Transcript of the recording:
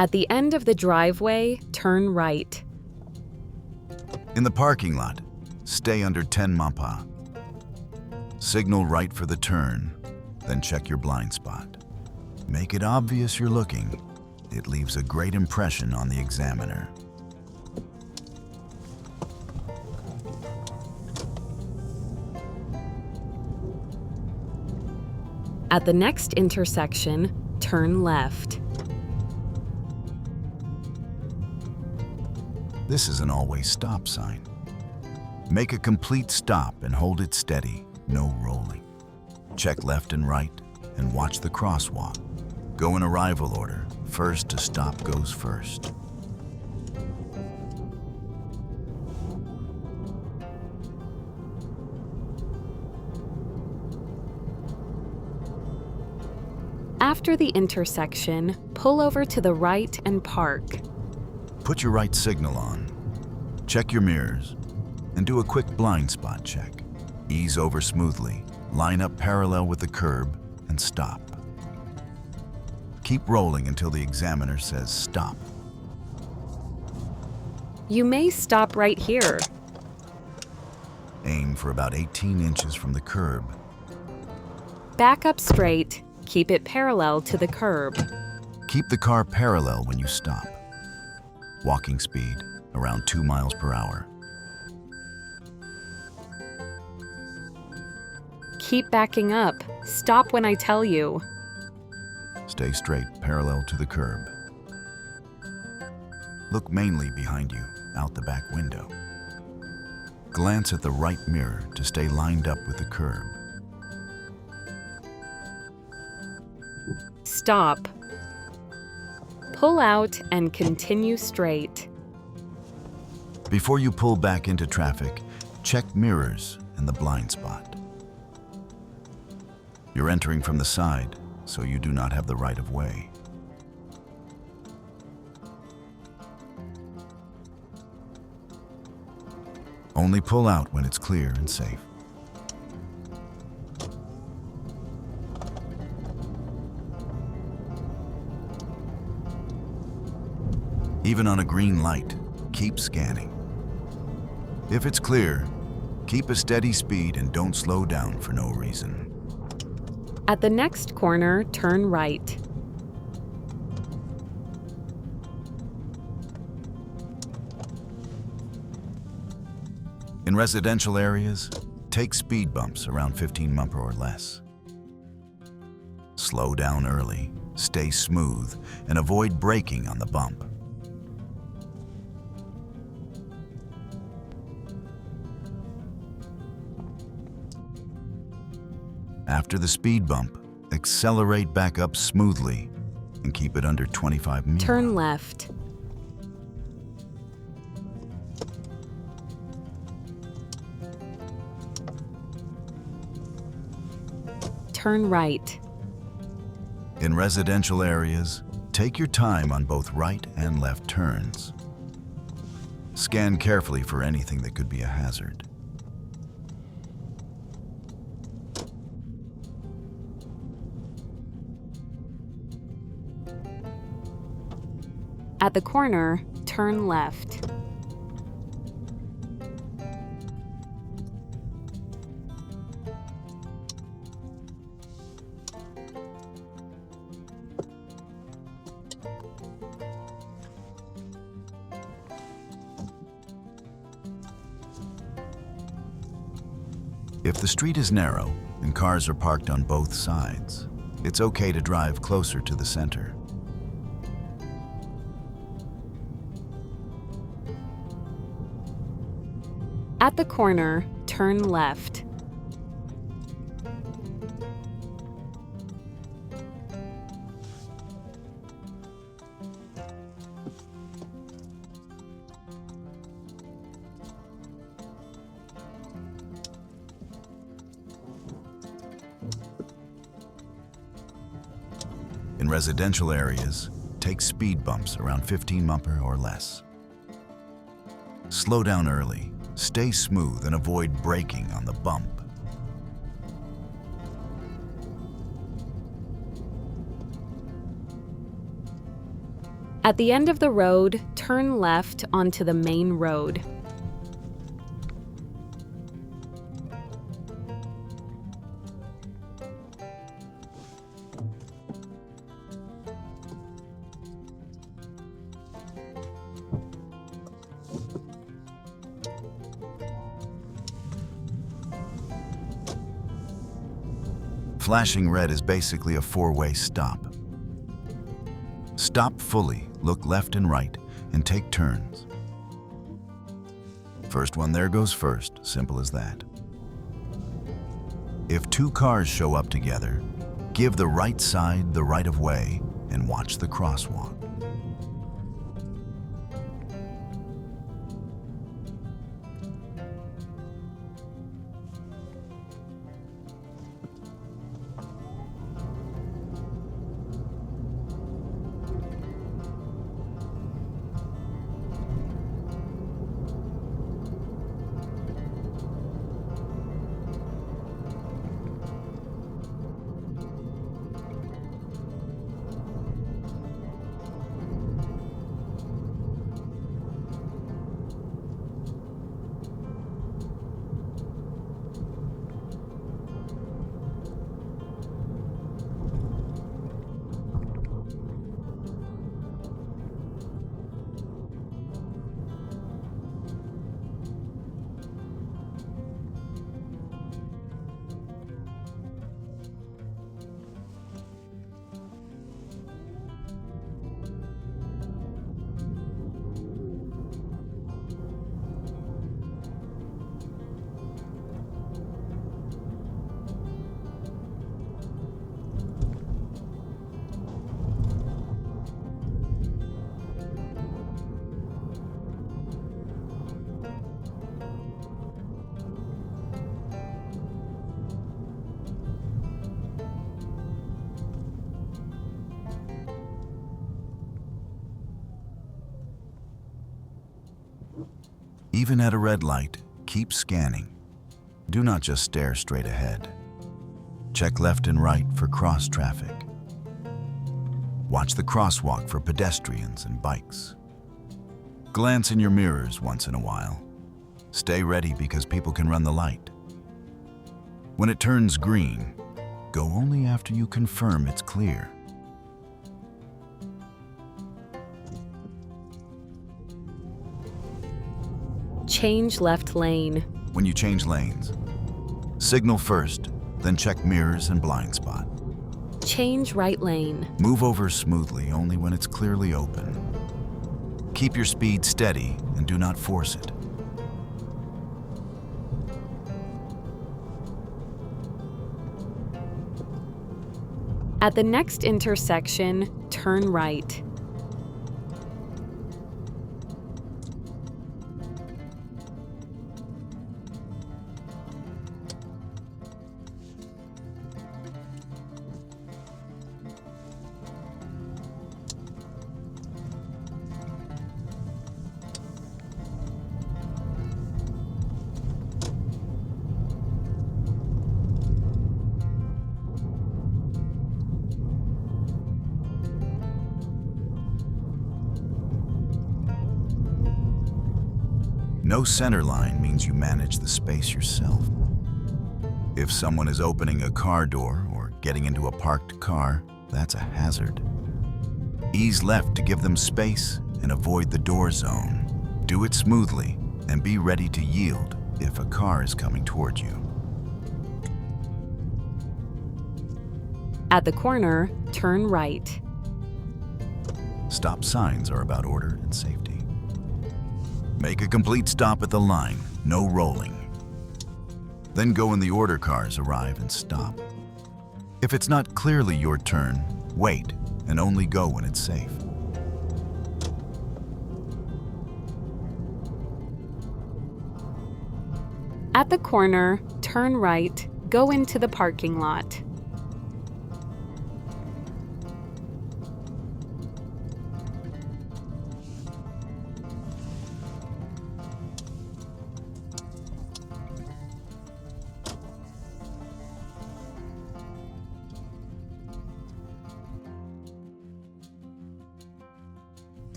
At the end of the driveway, turn right. In the parking lot, stay under 10 mph. Signal right for the turn, then check your blind spot. Make it obvious you're looking. It leaves a great impression on the examiner. At the next intersection, turn left. This is an always stop sign. Make a complete stop and hold it steady, no rolling. Check left and right and watch the crosswalk. Go in arrival order. First to stop goes first. After the intersection, pull over to the right and park. Put your right signal on. Check your mirrors and do a quick blind spot check. Ease over smoothly, line up parallel with the curb, and stop. Keep rolling until the examiner says stop. You may stop right here. Aim for about 18 inches from the curb. Back up straight. Keep it parallel to the curb. Keep the car parallel when you stop. Walking speed, around 2 miles per hour. Keep backing up. Stop when I tell you. Stay straight, parallel to the curb. Look mainly behind you, out the back window. Glance at the right mirror to stay lined up with the curb. Stop. Pull out and continue straight. Before you pull back into traffic, check mirrors and the blind spot. You're entering from the side, so you do not have the right of way. Only pull out when it's clear and safe. Even on a green light, keep scanning. If it's clear, keep a steady speed and don't slow down for no reason. At the next corner, turn right. In residential areas, take speed bumps around 15 mph or less. Slow down early, stay smooth, and avoid braking on the bump. After the speed bump, accelerate back up smoothly and keep it under 25 mph. Turn left. Turn right. In residential areas, take your time on both right and left turns. Scan carefully for anything that could be a hazard. At the corner, turn left. If the street is narrow and cars are parked on both sides, it's okay to drive closer to the center. At the corner, turn left. In residential areas, take speed bumps around 15 mph or less. Slow down early, stay smooth, and avoid braking on the bump. At the end of the road, turn left onto the main road. Flashing red is basically a four-way stop. Stop fully, look left and right, and take turns. First one there goes first, simple as that. If two cars show up together, give the right side the right of way and watch the crosswalk. Even at a red light, keep scanning. Do not just stare straight ahead. Check left and right for cross traffic. Watch the crosswalk for pedestrians and bikes. Glance in your mirrors once in a while. Stay ready because people can run the light. When it turns green, go only after you confirm it's clear. Change left lane. When you change lanes, signal first, then check mirrors and blind spot. Change right lane. Move over smoothly only when it's clearly open. Keep your speed steady and do not force it. At the next intersection, turn right. No center line means you manage the space yourself. If someone is opening a car door or getting into a parked car, that's a hazard. Ease left to give them space and avoid the door zone. Do it smoothly and be ready to yield if a car is coming towards you. At the corner, turn right. Stop signs are about order and safety. Make a complete stop at the line, no rolling. Then go when the order cars arrive and stop. If it's not clearly your turn, wait and only go when it's safe. At the corner, turn right, go into the parking lot.